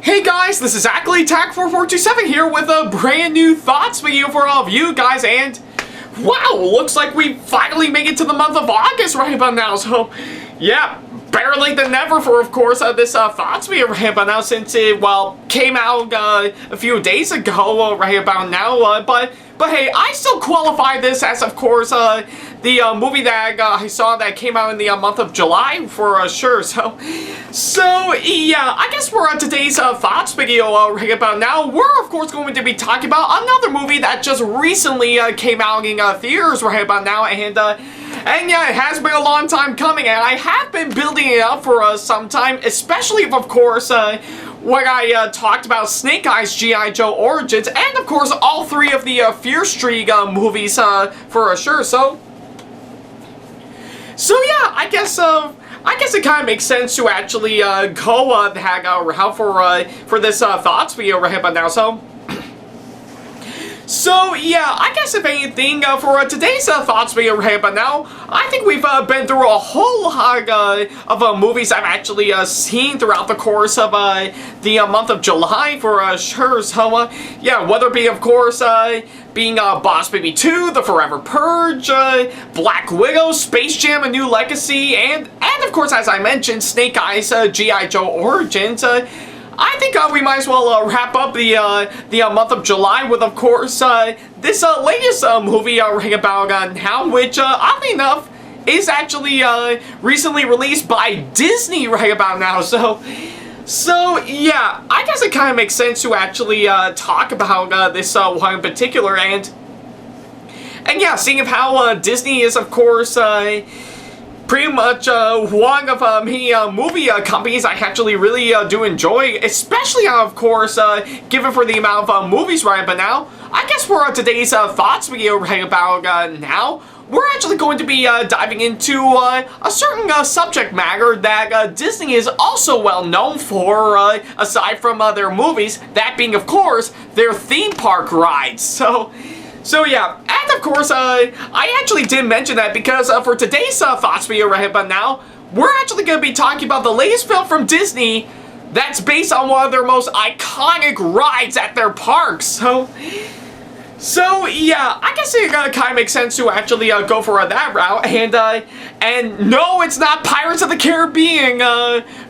Hey guys, this is Ackleyattack4427 here with a brand new thoughts video for all of you guys, and wow, looks like we finally made it to the month of August right about now, so yeah, better late than never for, of course, this thoughts video right about now, since it, well, came out a few days ago right about now, but hey, I still qualify this as, of course, the movie that I saw that came out in the month of July for sure. So yeah, I guess for today's thoughts video right about now, we're of course going to be talking about another movie that just recently came out in theaters right about now, and yeah, it has been a long time coming, and I have been building it up for some time, especially if, of course, when I talked about Snake Eyes G.I. Joe Origins, and of course all three of the Fear Streak movies for sure. So yeah, I guess it kind of makes sense to actually go that route for this thoughts video right about now. So yeah, I guess if anything, for today's thoughts video right about now, I think we've been through a whole lot of movies I've actually seen throughout the course of the month of July for sure. So yeah, whether it be, of course, being Boss Baby 2, The Forever Purge, Black Widow, Space Jam: A New Legacy, and of course, as I mentioned, Snake Eyes G.I. Joe Origins. I think we might as well wrap up the month of July with, of course, this latest movie right about now, which, oddly enough, is actually recently released by Disney right about now. So yeah, I guess it kind of makes sense to actually talk about this one in particular, and yeah, seeing of how Disney is, of course, pretty much one of many movie companies I actually really do enjoy, especially, of course, given for the amount of movies right about now. I guess for today's thoughts video right about now, we're actually going to be diving into a certain subject matter that Disney is also well known for, aside from their movies, that being, of course, their theme park rides. So yeah, and of course, I actually did mention that because for today's thoughts video right about now, we're actually going to be talking about the latest film from Disney that's based on one of their most iconic rides at their parks. So yeah, I guess it kind of makes sense to actually go for that route, and no, it's not Pirates of the Caribbean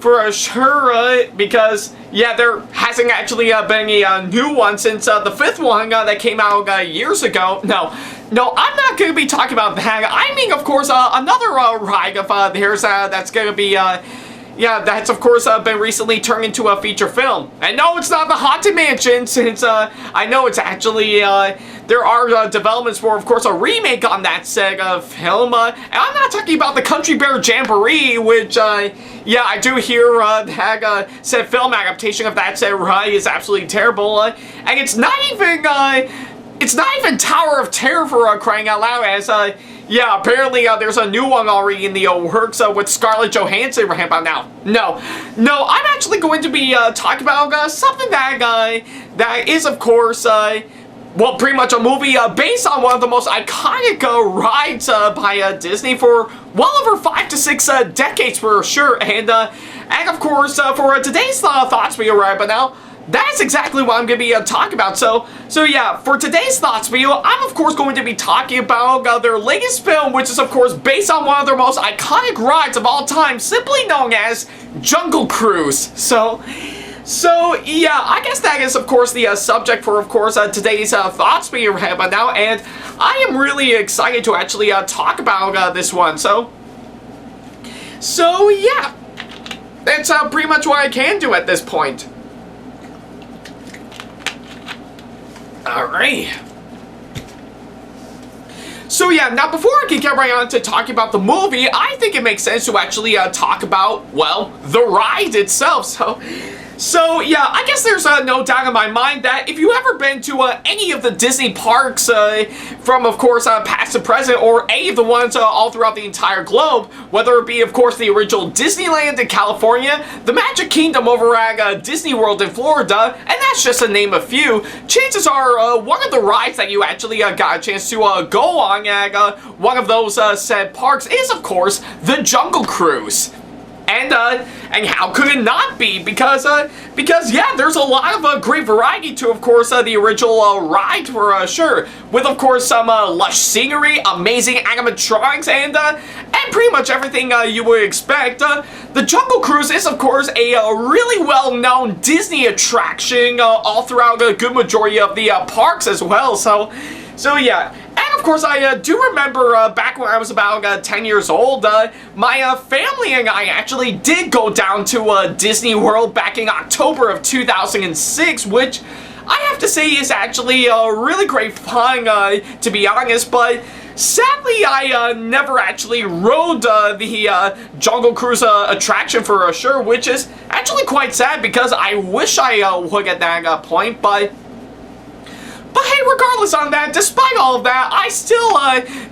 for sure, because yeah, there hasn't actually been a new one since the fifth one that came out years ago. No, I'm not going to be talking about that. I mean, of course, another ride of theirs that's going to be yeah, that's of course been recently turned into a feature film. And no, it's not the Haunted Mansion, since I know it's actually, there are developments for, of course, a remake on that said film. And I'm not talking about the Country Bear Jamboree, which, yeah, I do hear that said film adaptation of that said ride is absolutely terrible. And it's not even Tower of Terror for crying out loud, as, yeah, apparently there's a new one already in the works with Scarlett Johansson right about now. No, I'm actually going to be talking about something that is, of course, well, pretty much a movie based on one of the most iconic rides by Disney for well over 5 to 6 decades for sure. And of course, for today's thoughts video right about now, that's exactly what I'm going to be talking about. So yeah, for today's thoughts video, I'm of course going to be talking about their latest film, which is of course based on one of their most iconic rides of all time, simply known as Jungle Cruise. So yeah, I guess that is of course the subject for, of course, today's thoughts video right about now, and I am really excited to actually talk about this one. So yeah, that's pretty much what I can do at this point. Alright. So yeah, now before I can get right on to talking about the movie, I think it makes sense to actually talk about, well, the ride itself. So yeah, I guess there's no doubt in my mind that if you've ever been to any of the Disney parks from, of course, past to present, or any of the ones all throughout the entire globe, whether it be, of course, the original Disneyland in California, the Magic Kingdom over at Disney World in Florida, and that's just to name a few, chances are one of the rides that you actually got a chance to go on at one of those said parks is, of course, the Jungle Cruise. And how could it not be? Because yeah, there's a lot of great variety to, of course, the original ride for sure. With, of course, some lush scenery, amazing animatronics, and pretty much everything you would expect. The Jungle Cruise is, of course, a really well-known Disney attraction all throughout a good majority of the parks as well. So yeah. And of course, I do remember back when I was about 10 years old, my family and I actually did go down to Disney World back in October of 2006, which I have to say is actually really great fun, to be honest, but sadly, I never actually rode the Jungle Cruise attraction for sure, which is actually quite sad because I wish I would at that point, But hey, regardless on that, despite all of that, I still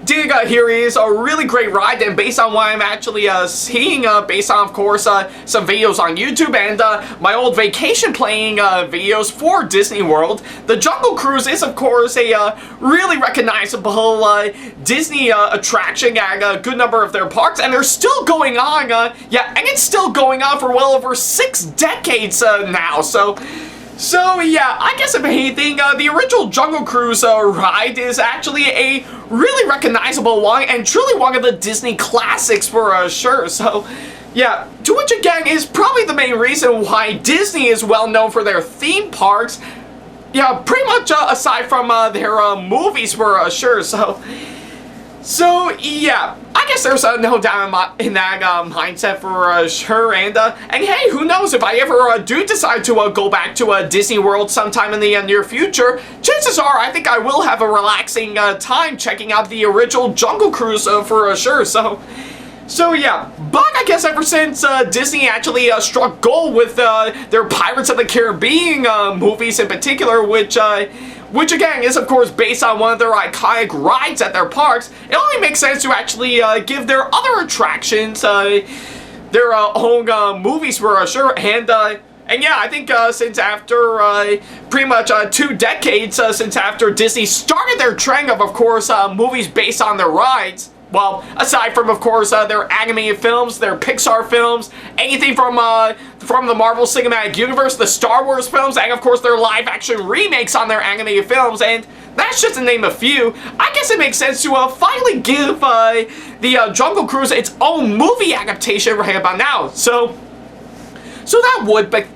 dig here is a really great ride, and based on what I'm actually seeing, based on, of course, some videos on YouTube and my old vacation playing videos for Disney World, the Jungle Cruise is, of course, a really recognizable Disney attraction at a good number of their parks, and they're still going on, yeah, and it's still going on for well over 6 decades now, So yeah, I guess if anything, the original Jungle Cruise ride is actually a really recognizable one and truly one of the Disney classics for sure. So yeah, to which again is probably the main reason why Disney is well known for their theme parks. Yeah, pretty much aside from their movies for sure. So yeah, I guess there's no doubt in that mindset for sure, and hey, who knows, if I ever do decide to go back to Disney World sometime in the near future, chances are I think I will have a relaxing time checking out the original Jungle Cruise for sure, So yeah, but I guess ever since Disney actually struck gold with their Pirates of the Caribbean movies in particular, which again is of course based on one of their iconic rides at their parks, it only makes sense to actually give their other attractions their own movies for sure, and yeah, I think since after pretty much 2 decades since after Disney started their trend of course movies based on their rides. Well, aside from, of course, their animated films, their Pixar films, anything from the Marvel Cinematic Universe, the Star Wars films, and of course their live-action remakes on their animated films, and that's just to name a few, I guess it makes sense to finally give the Jungle Cruise its own movie adaptation right about now. So that would beg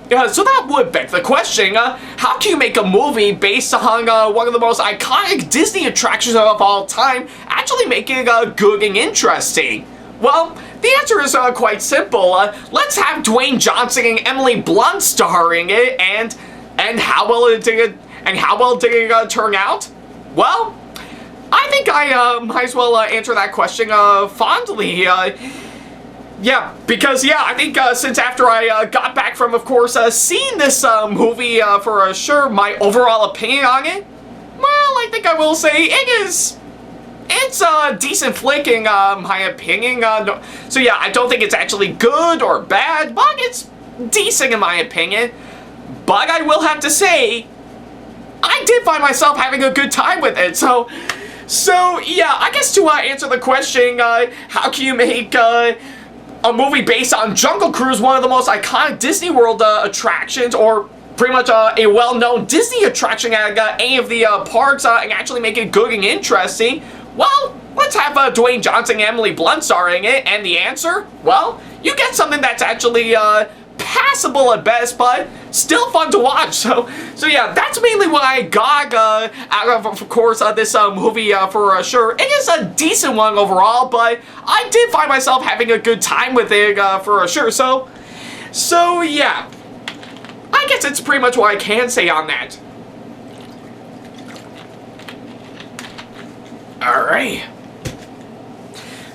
the question, how can you make a movie based on one of the most iconic Disney attractions of all time, actually making it good and interesting? Well, the answer is quite simple. Let's have Dwayne Johnson and Emily Blunt starring it, and how well did it turn out? Well, I think I might as well answer that question fondly. Yeah, because yeah, I think since after I got back from, of course, seeing this movie for sure, my overall opinion on it, well, I think I will say it's a decent flick in my opinion. So yeah, I don't think it's actually good or bad, but it's decent in my opinion. But I will have to say, I did find myself having a good time with it. So yeah, I guess to answer the question, how can you make a movie based on Jungle Cruise, one of the most iconic Disney World attractions, or pretty much a well-known Disney attraction at any of the parks, and actually make it good and interesting? Well, let's have Dwayne Johnson and Emily Blunt starring it, and the answer? Well, you get something that's actually passable at best, but still fun to watch. So yeah, that's mainly what I got out of course, this movie for sure. It is a decent one overall, but I did find myself having a good time with it for sure. So yeah, I guess it's pretty much what I can say on that. Alright.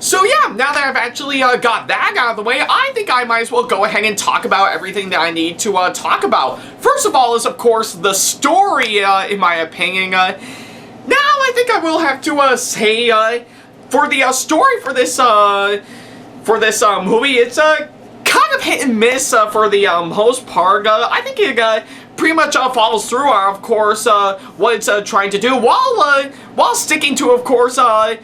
So yeah, now that I've actually got that out of the way, I think I might as well go ahead and talk about everything that I need to talk about. First of all is, of course, the story, in my opinion. Now I think I will have to say, for the story for this movie, it's kind of hit and miss for the most part. I think it pretty much follows through on, of course, what it's trying to do, while sticking to, of course, on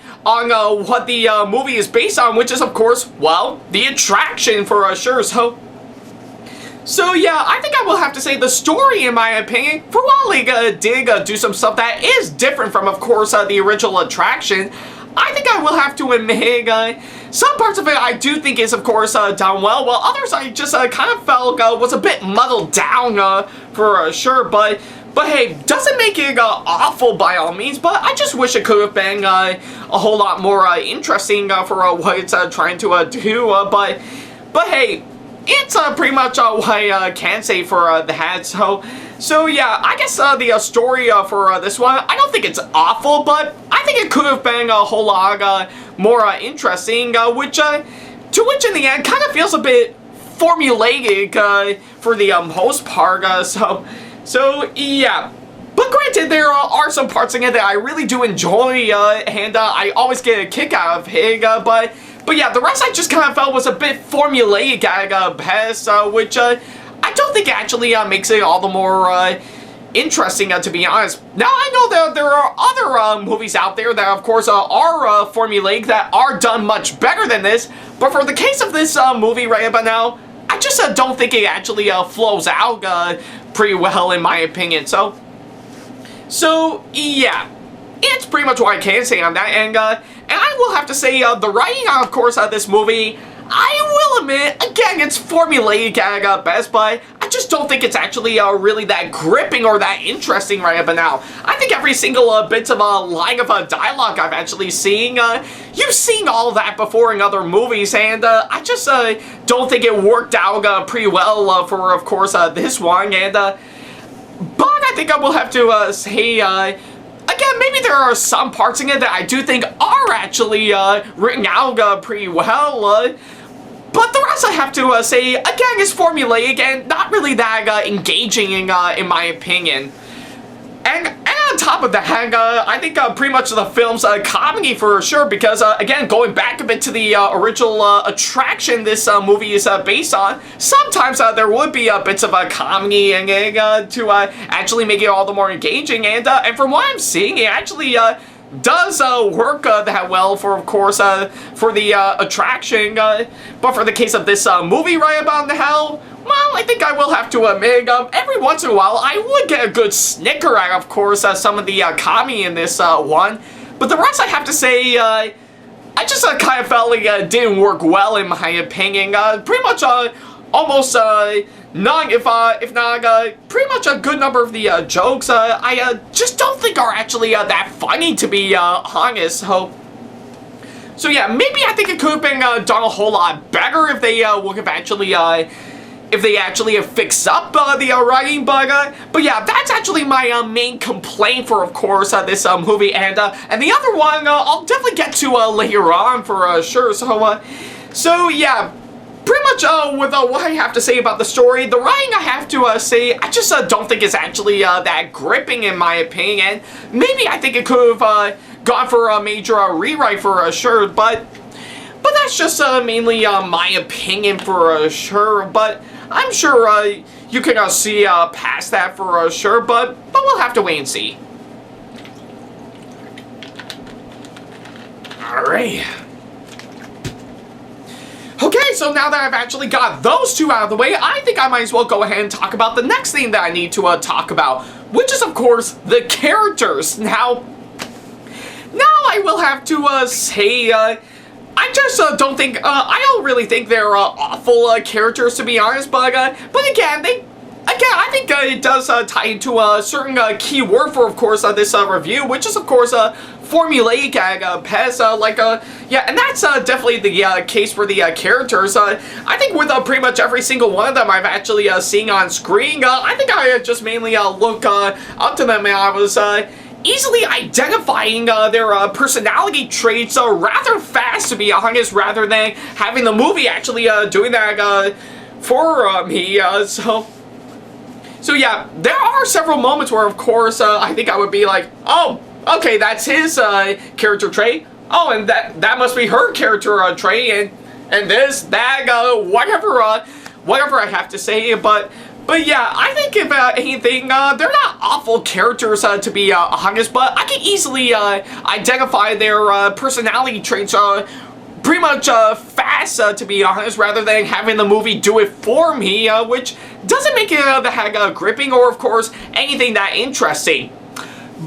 what the movie is based on, which is, of course, well, the attraction for sure. So yeah, I think I will have to say the story, in my opinion, for while it did do some stuff that is different from, of course, the original attraction, I think I will have to admit, some parts of it I do think is, of course, done well, while others I just kind of felt was a bit muddled down for sure, but hey, doesn't make it awful by all means, but I just wish it could have been a whole lot more interesting for what it's trying to do, but hey, it's pretty much what I can say for that. So yeah, I guess the story for this one, I don't think it's awful, but I think it could have been a whole lot more interesting, which in the end kind of feels a bit formulaic for the most part. So yeah. But granted, there are some parts in it that I really do enjoy, and I always get a kick out of it, but yeah, the rest I just kind of felt was a bit formulaic at best, which I don't think actually makes it all the more interesting, to be honest. Now, I know that there are other movies out there that, of course, are formulaic, that are done much better than this, but for the case of this movie right about now, I just don't think it actually flows out pretty well, in my opinion. So yeah, it's pretty much what I can say on that, and I will have to say, the writing, of course, of this movie, I will admit, again, it's formulaic at best, but I just don't think it's actually really that gripping or that interesting right about now. I think every single bit of line of dialogue I've actually seen, you've seen all of that before in other movies, and I just don't think it worked out pretty well for, of course, this one, and but I think I will have to say, again, maybe there are some parts in it that I do think are actually written out pretty well, but the rest I have to say, again, is formulaic and not really that engaging in my opinion. And on top of that, I think pretty much the film's comedy for sure, because again, going back a bit to the original attraction this movie is based on, sometimes there would be bits of comedy and to actually make it all the more engaging, and from what I'm seeing, it actually does work that well for, of course, for the attraction, but for the case of this movie right about now, well, I think I will have to admit, every once in a while, I would get a good snicker out, of course, some of the comedy in this one. But the rest, I have to say, I just kind of felt like it didn't work well, in my opinion. Pretty much almost none, if not pretty much a good number of the jokes, I just don't think are actually that funny, to be honest. So yeah, maybe I think it could have been done a whole lot better if they would have actually have fixed up the writing, but yeah, that's actually my main complaint for, of course, this movie, and the other one I'll definitely get to later on for sure. So yeah, pretty much with what I have to say about the story, the writing, I have to say, I just don't think it's actually that gripping, in my opinion, and maybe I think it could have gone for a major rewrite for sure, but that's just mainly my opinion for sure, but I'm sure you can see past that for sure, but we'll have to wait and see. Alright. Okay, so now that I've actually got those two out of the way, I think I might as well go ahead and talk about the next thing that I need to talk about, which is, of course, the characters. Now I will have to say, I just don't think, I don't really think they're awful characters, to be honest, but again, I think it does tie into a certain key word for, of course, this review, which is, of course, formulaic at best, yeah, and that's definitely the case for the characters. I think with pretty much every single one of them I've actually seen on screen, I think I just mainly look up to them, and I was easily identifying their personality traits rather fast, to be honest, rather than having the movie actually doing that for me, so yeah, there are several moments where, of course, I think I would be like, oh, okay, that's his character trait, oh, and that must be her character trait, and this, that, whatever I have to say, but But yeah, I think if anything, they're not awful characters to be honest, but I can easily identify their personality traits pretty much fast, to be honest, rather than having the movie do it for me, which doesn't make it the heck gripping or, of course, anything that interesting.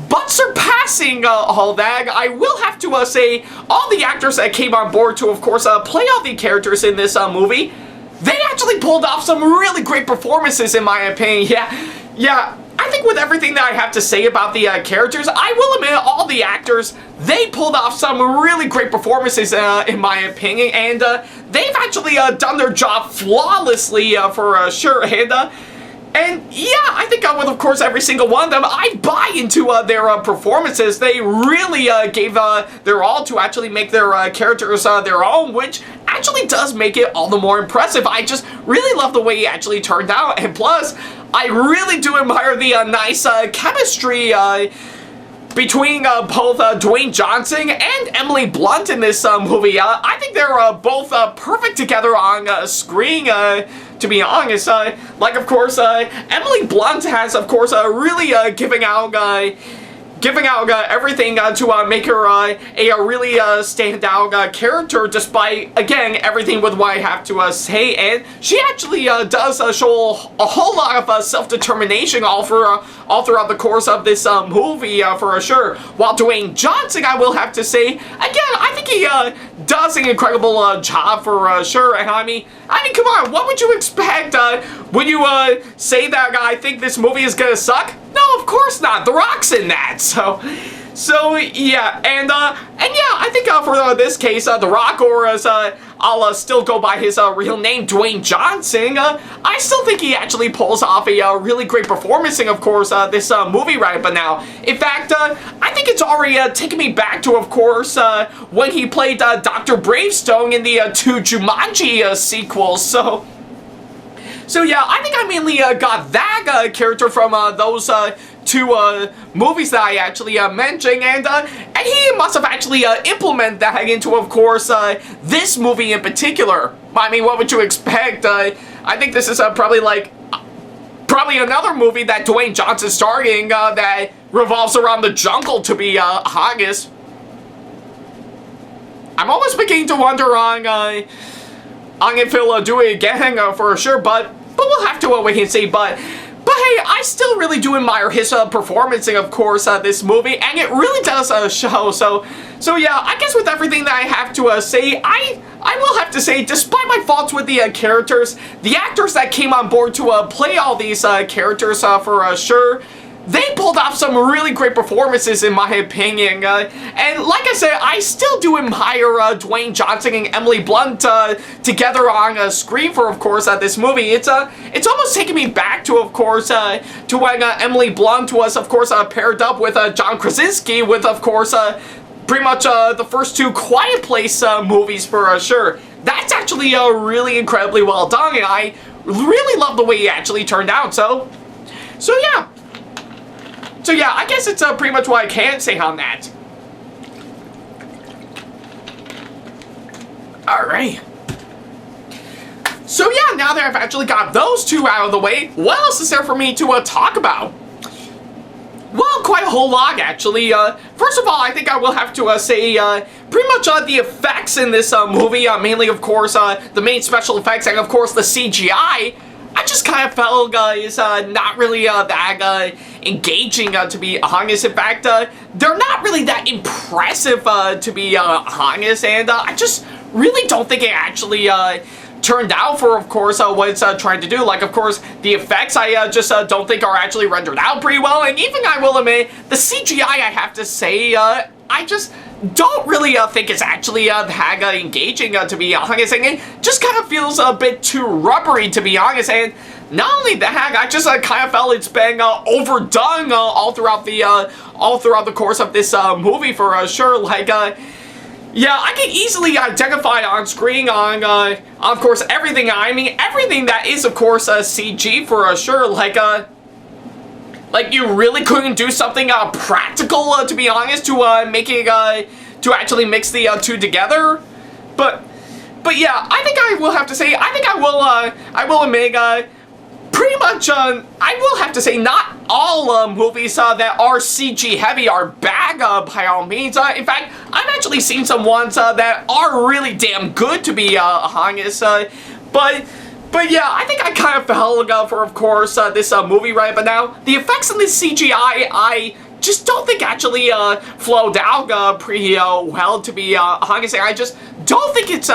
But surpassing all that, I will have to say, all the actors that came on board to, of course, play all the characters in this movie, they actually pulled off some really great performances, in my opinion. Yeah, I think with everything that I have to say about the characters, I will admit all the actors, they pulled off some really great performances, in my opinion, and they've actually done their job flawlessly, for sure, and yeah, I think with, of course, every single one of them, I buy into their performances. They really gave their all to actually make their characters their own, which actually does make it all the more impressive. I just really love the way it actually turned out, and plus, I really do admire the nice chemistry between both Dwayne Johnson and Emily Blunt in this movie. I think they're both perfect together on screen, to be honest. Like, of course, Emily Blunt has, of course, really giving out everything to make her a really standout character, despite, again, everything with what I have to say. And she actually does show a whole lot of self-determination all throughout the course of this movie, for sure. While Dwayne Johnson, I will have to say, again, I think he does an incredible job, for sure. And I mean, come on, what would you expect? Would you say that I think this movie is gonna suck? No, of course not. The Rock's in that, so yeah, and yeah, I think for this case, The Rock, or as I'll still go by his real name, Dwayne Johnson, I still think he actually pulls off a really great performance in, of course, this movie right but now. In fact, I think it's already taken me back to, of course, when he played Dr. Bravestone in the two Jumanji sequels, So yeah, I think I mainly got that character from those two movies that I actually mentioned, and he must have actually implemented that into, of course, this movie in particular. I mean, what would you expect? I think this is probably another movie that Dwayne Johnson's starring that revolves around the jungle, to be honest. I'm almost beginning to wonder on if he'll do it again, for sure, but we'll have to wait and see. But hey, I still really do admire his performance in, of course, this movie, and it really does show. So yeah, I guess with everything that I have to say, I will have to say, despite my faults with the characters, the actors that came on board to play all these characters, for sure, they pulled off some really great performances, in my opinion, and like I said, I still do admire Dwayne Johnson and Emily Blunt together on screen for, of course, this movie. It's almost taking me back to, of course, to when Emily Blunt was, of course, paired up with John Krasinski, with, of course, pretty much the first two Quiet Place movies, for sure. That's actually really incredibly well done, and I really love the way it actually turned out. So yeah. So yeah, I guess it's pretty much what I can say on that. Alright. So yeah, now that I've actually got those two out of the way, what else is there for me to talk about? Well, quite a whole lot, actually. First of all, I think I will have to say pretty much the effects in this movie, mainly, of course, the main special effects and, of course, the CGI. I just kind of felt is not really that engaging, to be honest. In fact, they're not really that impressive, to be honest, and I just really don't think it actually turned out for, of course, what it's trying to do. Like, of course, the effects I just don't think are actually rendered out pretty well, and even, I will admit, the CGI, I have to say, I just don't really think it's actually that engaging, to be honest, and it just kind of feels a bit too rubbery, to be honest. And not only that, I just kind of felt it's been overdone all throughout the course of this movie, for sure. Like, yeah, I can easily identify on screen on of course, everything. I mean, everything that is, of course, CG, for sure. Like, you really couldn't do something practical, to be honest, to make it, to actually mix the two together. But yeah, I think I will have to say, I think I will admit, pretty much, I will have to say, not all movies that are CG heavy are bad by all means. In fact, I've actually seen some ones that are really damn good, to be honest. But yeah, I think I kind of fell for, of course, this movie right about now. The effects in the CGI, I just don't think actually flowed out pretty well, to be honest. I just don't think it's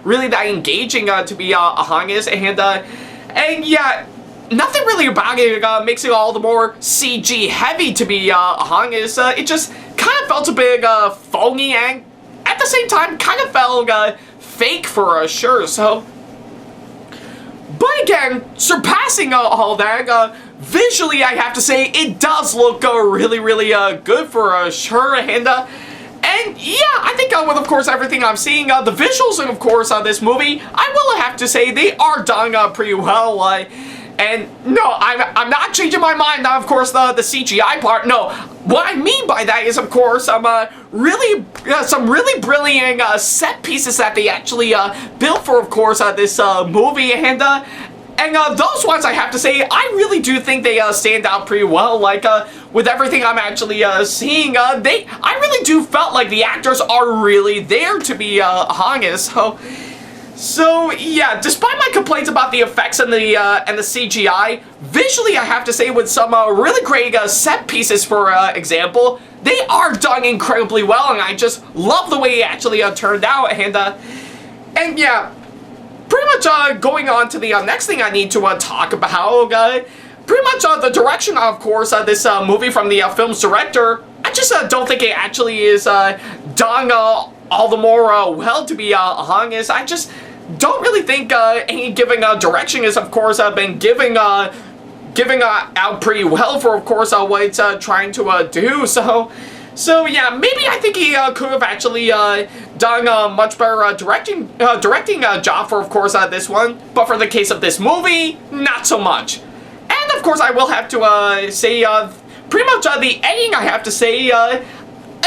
really that engaging, to be honest. And yeah, nothing really about it makes it all the more CG heavy, to be honest. It just kind of felt a bit phony, and at the same time kind of felt fake for sure. So, but again, surpassing all that, visually I have to say it does look really, really good for sure. And yeah, I think with, of course, everything I'm seeing, the visuals and, of course, this movie, I will have to say they are done pretty well. And no, I'm not changing my mind now, of course, the CGI part. No, what I mean by that is, of course, some really brilliant set pieces that they actually built for, of course, this movie. And those ones, I have to say, I really do think they stand out pretty well. Like, with everything I'm actually seeing, I really do felt like the actors are really there, to be honest. So yeah, despite my complaints about the effects and the CGI, visually I have to say, with some really great set pieces, for example, they are done incredibly well, and I just love the way it actually turned out. And yeah, pretty much going on to the next thing I need to talk about, pretty much the direction, of course, this movie from the film's director, I just don't think it actually is done all the more well, to be honest. I just don't really think any given direction is, of course, been giving out pretty well for, of course, what it's trying to do. So yeah, maybe I think he could have actually done a much better directing job for, of course, this one. But for the case of this movie, not so much. And of course, I will have to say, pretty much the editing, I have to say, again,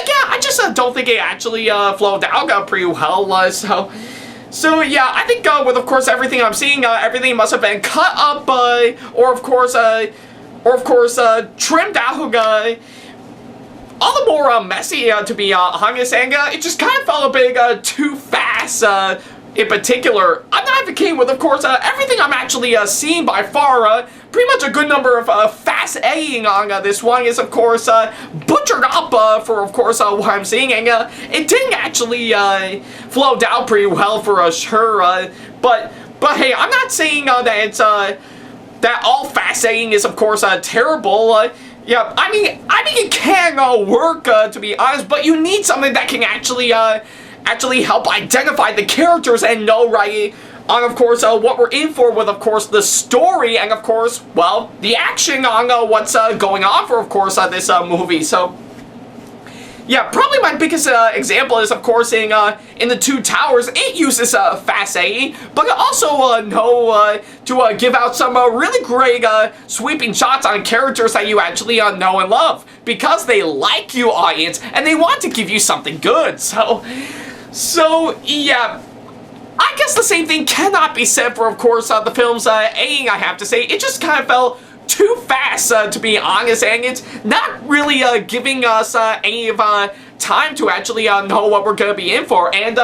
I just don't think it actually flowed out pretty well. So yeah, I think with, of course, everything I'm seeing, everything must have been cut up, or of course trimmed out, all the more messy, to be honest. And it just kind of felt a bit too fast. In particular, I'm not advocating with, of course, everything I'm actually seeing by far. Pretty much a good number of fast editing on this one is, of course, butchered up for, of course, what I'm seeing, and it didn't actually flow down pretty well for sure. But hey, I'm not saying that it's that all fast editing is, of course, terrible. Yeah, I mean it can work, to be honest, but you need something that can actually help identify the characters and know right on, of course, what we're in for with, of course, the story and, of course, well, the action on what's going on for, of course, this movie. So yeah, probably my biggest example is, of course, in the Two Towers. It uses fast editing, but it also know to give out some really great sweeping shots on characters that you actually know and love, because they like you, audience, and they want to give you something good. So yeah, I guess the same thing cannot be said for, of course, the film's editing, I have to say. It just kind of felt too fast, to be honest, and it's not really giving us any time to actually know what we're going to be in for. And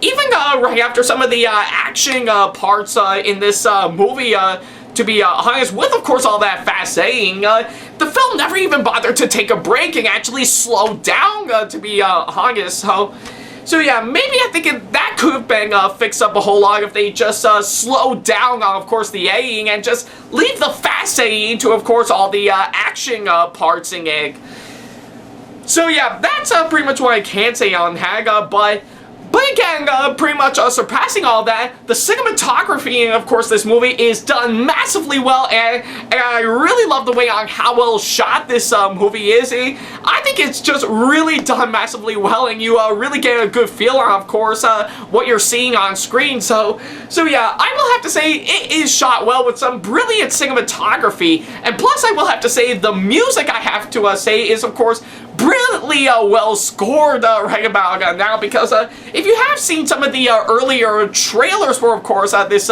even right after some of the action parts in this movie, to be honest, with, of course, all that fast editing, the film never even bothered to take a break and actually slow down, to be honest. So yeah, maybe I think that could have been fixed up a whole lot if they just slowed down on, of course, the editing and just leave the fast editing to, of course, all the action parts in it. So yeah, that's pretty much what I can say on that, but again, pretty much surpassing all that, the cinematography in, of course, this movie is done massively well, and I really love the way on how well shot this movie is. I think it's just really done massively well, and you really get a good feel on, of course, what you're seeing on screen. So yeah, I will have to say it is shot well with some brilliant cinematography, and plus I will have to say the music, I have to say, is, of course, brilliantly well scored right about now, because if you have seen some of the earlier trailers for, of course, this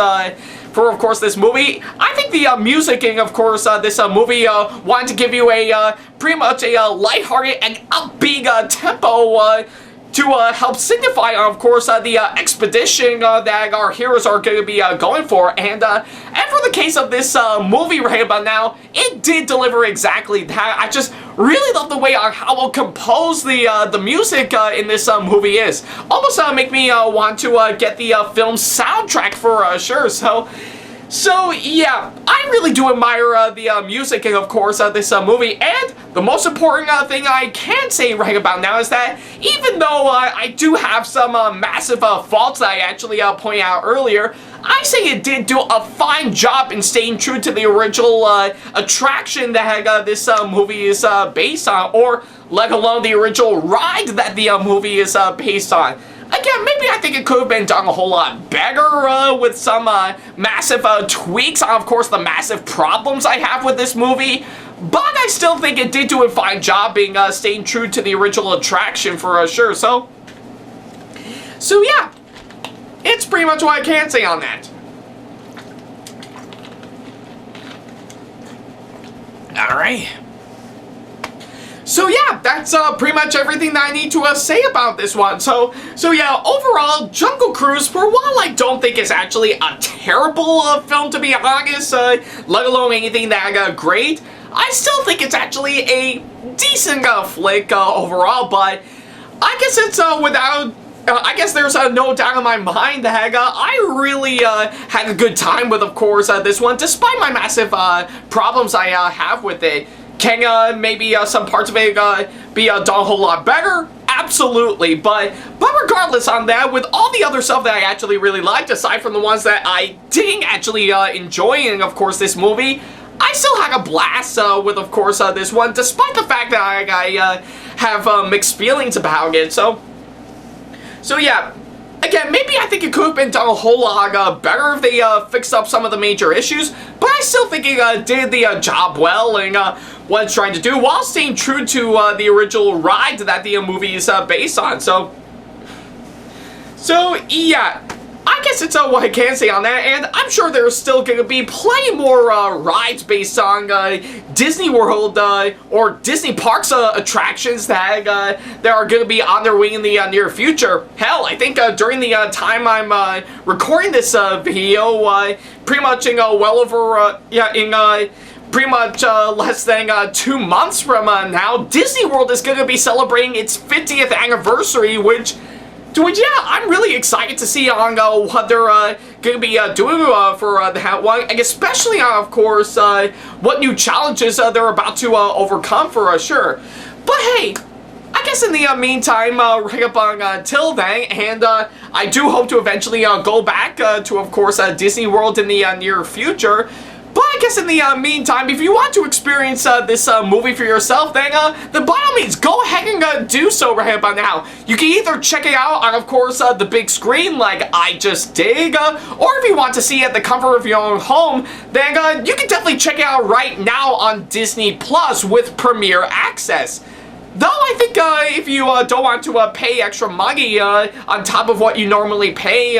for of course this movie. I think the music in of course this movie wanted to give you a pretty much a lighthearted and upbeat tempo to help signify, of course, the expedition that our heroes are going to be going for. And for the case of this movie right about now, it did deliver exactly that. I just really love the way how well composed the music in this movie is. Almost make me want to get the film soundtrack for sure. So yeah, I really do admire the music and of course this movie, and the most important thing I can say right about now is that even though I do have some massive faults that I actually pointed out earlier, I say it did do a fine job in staying true to the original attraction that this movie is based on, or let alone the original ride that the movie is based on. Again, maybe I think it could have been done a whole lot better with some massive tweaks on, of course, the massive problems I have with this movie. But I still think it did do a fine job being staying true to the original attraction for sure. So yeah, it's pretty much what I can say on that. All right. So yeah, that's pretty much everything that I need to say about this one. So yeah, overall, Jungle Cruise, for while I don't think it's actually a terrible film to be honest, let alone anything that great, I still think it's actually a decent flick overall. But I guess it's without. I guess there's no doubt in my mind that I really had a good time with, of course, this one, despite my massive problems I have with it. Can maybe some parts of it be done a whole lot better? Absolutely, but regardless on that, with all the other stuff that I actually really liked, aside from the ones that I didn't actually enjoy in, of course, this movie, I still had a blast with, of course, this one, despite the fact that I have mixed feelings about it. So yeah. Again, maybe I think it could have been done a whole lot better if they fixed up some of the major issues, but I still think it did the job well and what it's trying to do while staying true to the original ride that the movie is based on. So yeah, I guess it's what I can say on that, and I'm sure there's still going to be plenty more rides based on Disney World or Disney Parks attractions that are going to be on their way in the near future. Hell, I think during the time I'm recording this video, pretty much in well over pretty much less than 2 months from now, Disney World is going to be celebrating its 50th anniversary, which yeah, I'm really excited to see on what they're going to be doing for that one, and especially of course, what new challenges they're about to overcome for sure. But hey, I guess in the meantime, right up until then, and I do hope to eventually go back to, of course, Disney World in the near future. But I guess in the meantime, if you want to experience this movie for yourself, then by all means, go ahead and do so right about now. You can either check it out on, of course, the big screen like I just did, or if you want to see it at the comfort of your own home, then you can definitely check it out right now on Disney Plus with Premiere Access. Though I think if you don't want to pay extra money on top of what you normally pay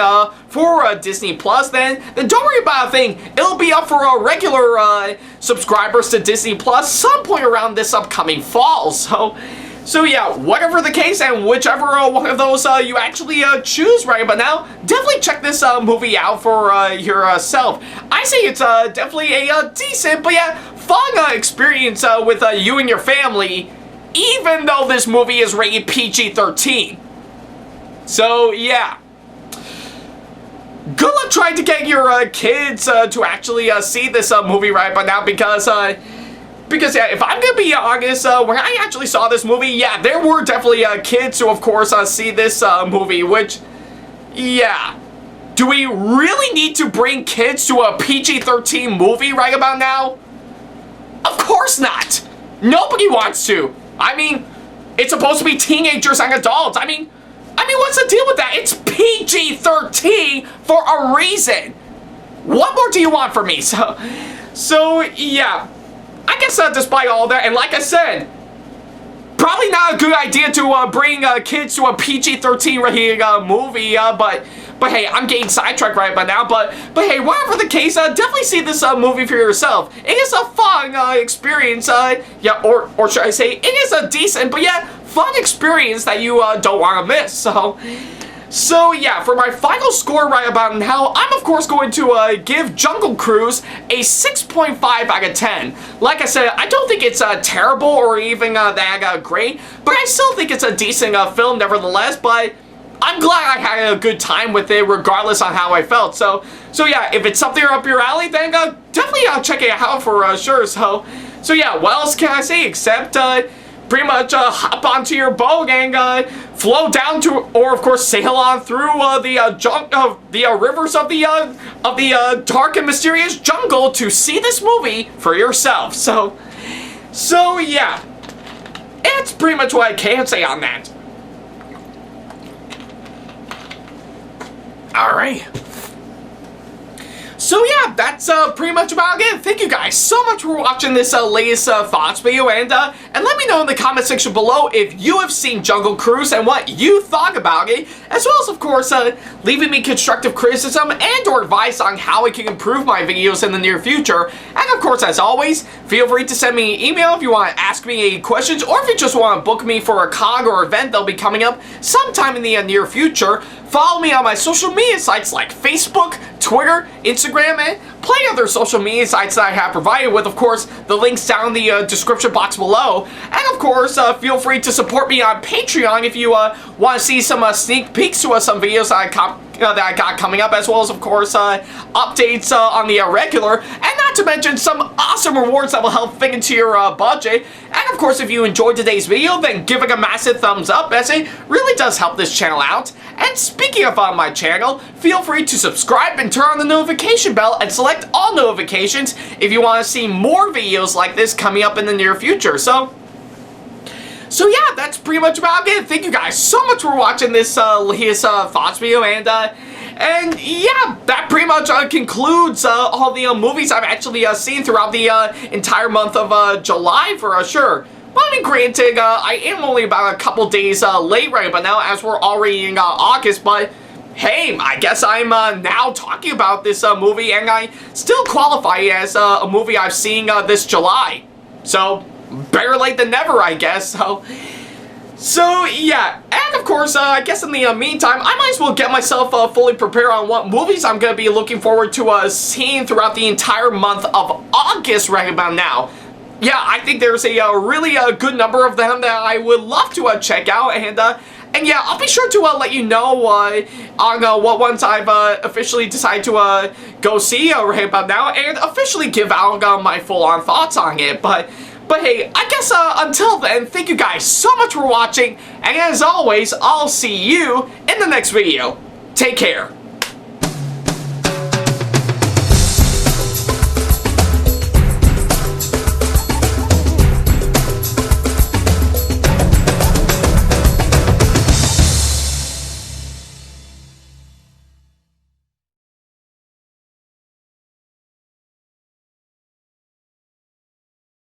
for Disney Plus, then don't worry about a thing. It'll be up for regular subscribers to Disney Plus some point around this upcoming fall. So yeah, whatever the case and whichever one of those you actually choose right about now, definitely check this movie out for yourself. I say it's definitely a decent but yeah, fun experience with you and your family, even though this movie is rated PG-13. So, yeah. Good luck trying to get your kids to actually see this movie right by now, because yeah, if I'm gonna be honest, when I actually saw this movie, yeah, there were definitely kids who, of course, see this movie, which, yeah. Do we really need to bring kids to a PG-13 movie right about now? Of course not. Nobody wants to. I mean, it's supposed to be teenagers and adults. I mean, what's the deal with that? It's PG-13 for a reason. What more do you want from me? So yeah, I guess despite all that, and like I said, probably not a good idea to bring kids to a PG-13 rated movie, but hey, I'm getting sidetracked right by now. But hey, whatever the case, definitely see this movie for yourself. It is a fun experience. Yeah, or should I say, it is a decent, but yeah, fun experience that you don't want to miss. So yeah, for my final score right about now, I'm of course going to give Jungle Cruise a 6.5 out of 10. Like I said, I don't think it's terrible or even that great, but I still think it's a decent film nevertheless, but I'm glad I had a good time with it regardless on how I felt. So yeah, if it's something up your alley, then definitely check it out for sure. So yeah, what else can I say except pretty much hop onto your boat and flow down to, or of course sail on through the rivers of the dark and mysterious jungle to see this movie for yourself. So yeah, that's pretty much what I can say on that. All right. So yeah, that's pretty much about it. Thank you guys so much for watching this latest thoughts video, and let me know in the comment section below if you have seen Jungle Cruise and what you thought about it, as well as of course leaving me constructive criticism and or advice on how I can improve my videos in the near future. And of course, as always, feel free to send me an email if you want to ask me any questions, or if you just want to book me for a con or event that'll be coming up sometime in the near future. Follow me on my social media sites like Facebook, Twitter, Instagram, and plenty other social media sites that I have provided with, of course, the links down in the description box below. And of course, feel free to support me on Patreon if you want to see some sneak peeks to some videos that I got coming up, as well as, of course, updates on the regular, and not to mention some awesome rewards that will help fit into your budget. And of course, if you enjoyed today's video, then give it a massive thumbs up, as it really does help this channel out. And speaking of my channel, feel free to subscribe and turn on the notification bell and select all notifications if you want to see more videos like this coming up in the near future. So yeah, that's pretty much about it. Thank you guys so much for watching this latest thoughts video, and yeah, that pretty much concludes all the movies I've actually seen throughout the entire month of July for sure. But I mean, granted, I am only about a couple days late right about now, as we're already in August, but hey, I guess I'm now talking about this movie, and I still qualify it as a movie I've seen this July. So, better late than never, I guess. So yeah, and of course, I guess in the meantime, I might as well get myself fully prepared on what movies I'm going to be looking forward to seeing throughout the entire month of August right about now. Yeah, I think there's a really good number of them that I would love to check out, and yeah, I'll be sure to let you know on what ones I've officially decided to go see right about now, and officially give out my full-on thoughts on it. But hey, I guess until then, thank you guys so much for watching, and as always, I'll see you in the next video. Take care.